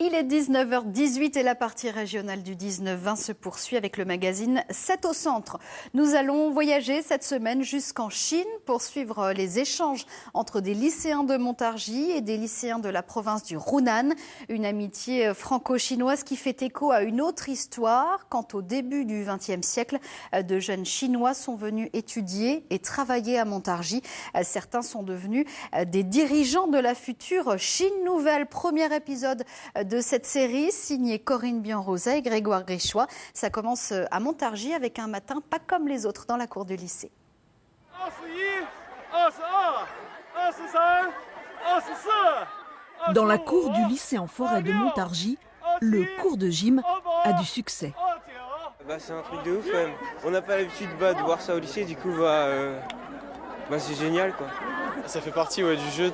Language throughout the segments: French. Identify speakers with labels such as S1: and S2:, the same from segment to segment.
S1: Il est 19h18 et la partie régionale du 19-20 se poursuit avec le magazine 7 au centre. Nous allons voyager cette semaine jusqu'en Chine pour suivre les échanges entre des lycéens de Montargis et des lycéens de la province du Hunan. Une amitié franco-chinoise qui fait écho à une autre histoire. Quand au début du XXe siècle, de jeunes Chinois sont venus étudier et travailler à Montargis. Certains sont devenus des dirigeants de la future Chine nouvelle. Premier épisode de cette série, signée Corinne Bienrosa et Grégoire Gréchois. Ça commence à Montargis avec un matin pas comme les autres dans la cour du lycée.
S2: Dans la cour du lycée en forêt de Montargis, le cours de gym a du succès.
S3: C'est un truc de ouf quand même. On n'a pas l'habitude de voir ça au lycée, du coup c'est génial quoi.
S4: Ça fait partie du jeu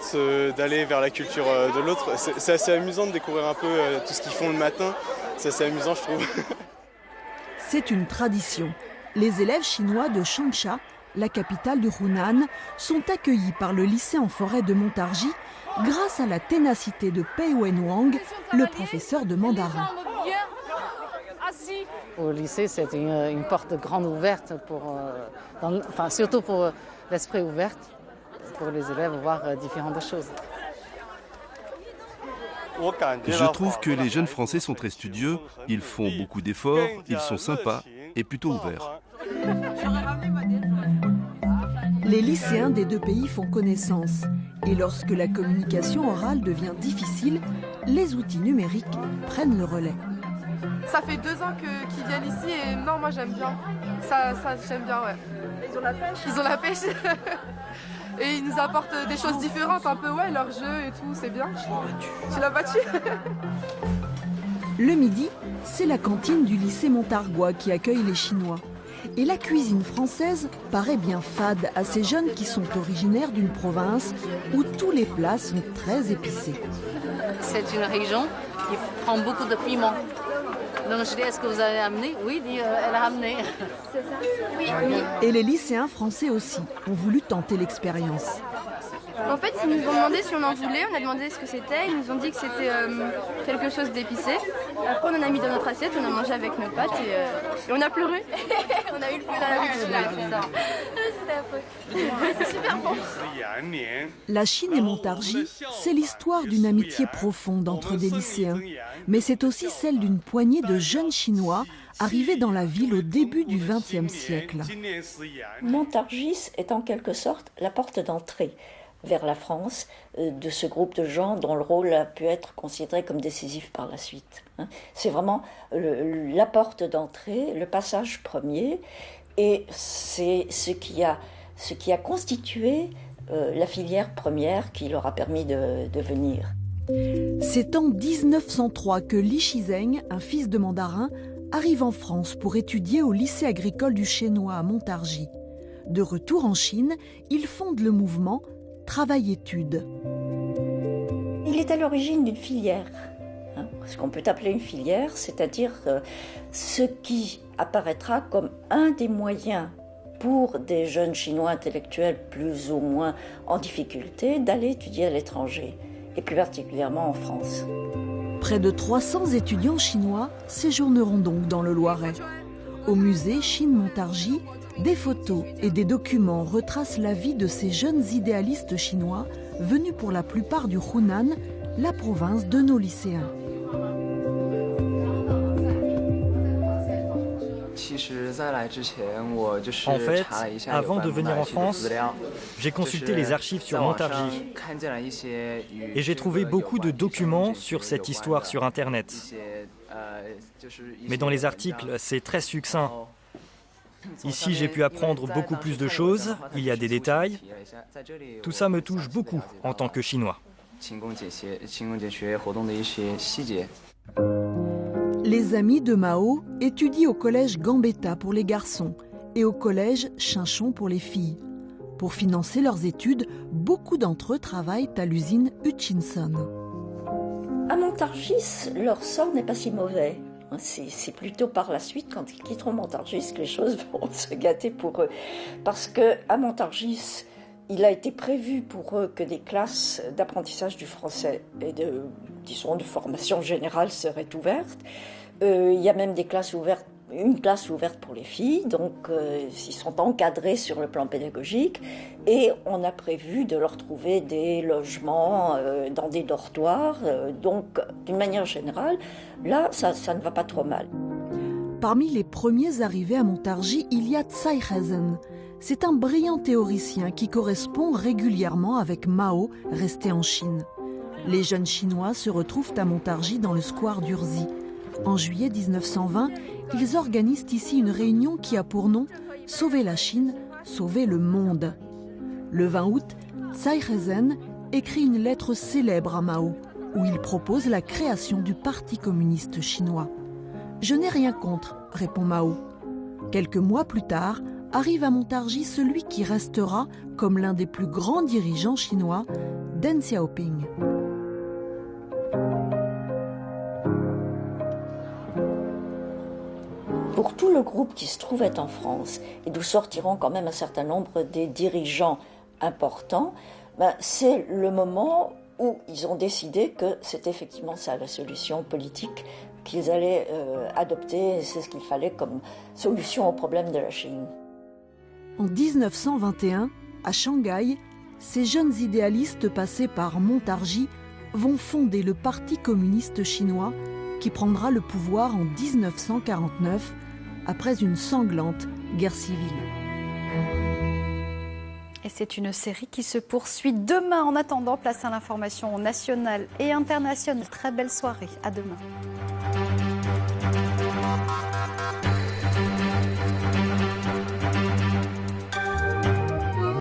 S4: d'aller vers la culture de l'autre. C'est assez amusant de découvrir un peu tout ce qu'ils font le matin. C'est assez amusant je trouve.
S2: C'est une tradition. Les élèves chinois de Changsha, la capitale du Hunan, sont accueillis par le lycée en forêt de Montargis grâce à la ténacité de Pei Wenwang, le professeur de mandarin.
S5: Au lycée, c'est une porte grande ouverte, surtout pour l'esprit ouvert, pour les élèves voir différentes choses.
S6: Je trouve que les jeunes Français sont très studieux, ils font beaucoup d'efforts, ils sont sympas et plutôt ouverts.
S2: Les lycéens des deux pays font connaissance. Et lorsque la communication orale devient difficile, les outils numériques prennent le relais.
S7: Ça fait 2 ans qu'ils viennent ici et non, moi j'aime bien. Ça j'aime bien, ouais. Ils ont la pêche. Ils ont la pêche. Et ils nous apportent des choses différentes, un peu, leur jeu et tout, c'est bien. Tu l'as battu.
S2: Le midi, c'est la cantine du lycée Montargois qui accueille les Chinois. Et la cuisine française paraît bien fade à ces jeunes qui sont originaires d'une province où tous les plats sont très épicés.
S5: C'est une région qui prend beaucoup de piment. Donc je dis, est-ce que vous avez amené? Oui, elle a amené.
S8: C'est ça? Oui.
S2: Et les lycéens français aussi ont voulu tenter l'expérience.
S8: En fait, ils nous ont demandé si on en voulait, on a demandé ce que c'était, ils nous ont dit que c'était quelque chose d'épicé. Après, on en a mis dans notre assiette, on a mangé avec nos pâtes et on a pleuré. On a eu le feu dans la bouche, c'est ça. C'est super bon.
S2: La Chine et Montargis, c'est l'histoire d'une amitié profonde entre des lycéens. Mais c'est aussi celle d'une poignée de jeunes Chinois arrivés dans la ville au début du XXe siècle.
S9: Montargis est en quelque sorte la porte d'entrée vers la France de ce groupe de gens dont le rôle a pu être considéré comme décisif par la suite. C'est vraiment la porte d'entrée, le passage premier, et c'est ce qui a constitué la filière première qui leur a permis de venir.
S2: C'est en 1903 que Li Shizeng, un fils de mandarin, arrive en France pour étudier au lycée agricole du Chênois à Montargis. De retour en Chine, il fonde le mouvement Travail-études.
S9: Il est à l'origine d'une filière, ce qu'on peut appeler une filière, c'est-à-dire ce qui apparaîtra comme un des moyens pour des jeunes Chinois intellectuels plus ou moins en difficulté d'aller étudier à l'étranger, et plus particulièrement en France.
S2: Près de 300 étudiants chinois séjourneront donc dans le Loiret. Au musée Chine-Montargis, des photos et des documents retracent la vie de ces jeunes idéalistes chinois venus pour la plupart du Hunan, la province de nos lycéens.
S10: En fait, avant de venir en France, j'ai consulté les archives sur Montargis et j'ai trouvé beaucoup de documents sur cette histoire sur Internet. Mais dans les articles, c'est très succinct. Ici, j'ai pu apprendre beaucoup plus de choses, il y a des détails. Tout ça me touche beaucoup en tant que Chinois.
S2: Les amis de Mao étudient au collège Gambetta pour les garçons et au collège Chinchon pour les filles. Pour financer leurs études, beaucoup d'entre eux travaillent à l'usine Hutchinson.
S9: À Montargis, leur sort n'est pas si mauvais. C'est plutôt par la suite, quand ils quitteront Montargis, que les choses vont se gâter pour eux. Parce qu'à Montargis, il a été prévu pour eux que des classes d'apprentissage du français et de formation générale seraient ouvertes. Il y a même des classes ouvertes, une classe ouverte pour les filles, donc ils sont encadrés sur le plan pédagogique, et on a prévu de leur trouver des logements dans des dortoirs. Donc, d'une manière générale, là, ça ne va pas trop mal.
S2: Parmi les premiers arrivés à Montargis, il y a Tsai He-sen. C'est un brillant théoricien qui correspond régulièrement avec Mao, resté en Chine. Les jeunes Chinois se retrouvent à Montargis dans le square d'Urzy. En juillet 1920, ils organisent ici une réunion qui a pour nom « Sauver la Chine, sauver le monde ». Le 20 août, Tsai He-sen écrit une lettre célèbre à Mao, où il propose la création du Parti communiste chinois. « Je n'ai rien contre », répond Mao. Quelques mois plus tard, arrive à Montargis celui qui restera comme l'un des plus grands dirigeants chinois, Deng Xiaoping.
S9: Pour tout le groupe qui se trouvait en France, et d'où sortiront quand même un certain nombre des dirigeants importants, c'est le moment où ils ont décidé que c'était effectivement ça la solution politique qu'ils allaient adopter, c'est ce qu'il fallait comme solution au problème de la Chine.
S2: En 1921, à Shanghai, ces jeunes idéalistes passés par Montargis vont fonder le Parti communiste chinois qui prendra le pouvoir en 1949 après une sanglante guerre civile.
S1: Et c'est une série qui se poursuit demain. En attendant, place à l'information nationale et internationale. Très belle soirée. À demain.